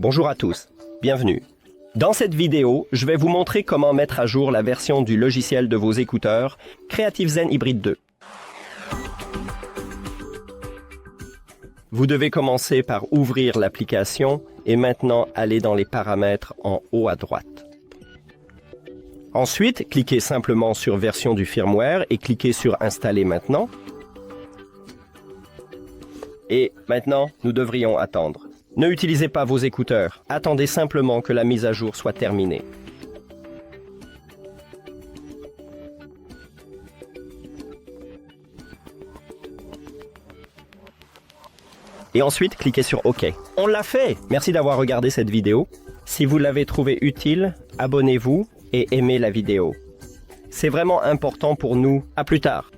Bonjour à tous, bienvenue. Dans cette vidéo, je vais vous montrer comment mettre à jour la version du logiciel de vos écouteurs Creative Zen Hybrid 2. Vous devez commencer par ouvrir l'application et maintenant aller dans les paramètres en haut à droite. Ensuite, cliquez simplement sur Version du firmware et cliquez sur Installer maintenant. Et maintenant, nous devrions attendre. Ne utilisez pas vos écouteurs, attendez simplement que la mise à jour soit terminée. Et ensuite, cliquez sur OK. On l'a fait! Merci d'avoir regardé cette vidéo. Si vous l'avez trouvée utile, abonnez-vous et aimez la vidéo. C'est vraiment important pour nous. À plus tard!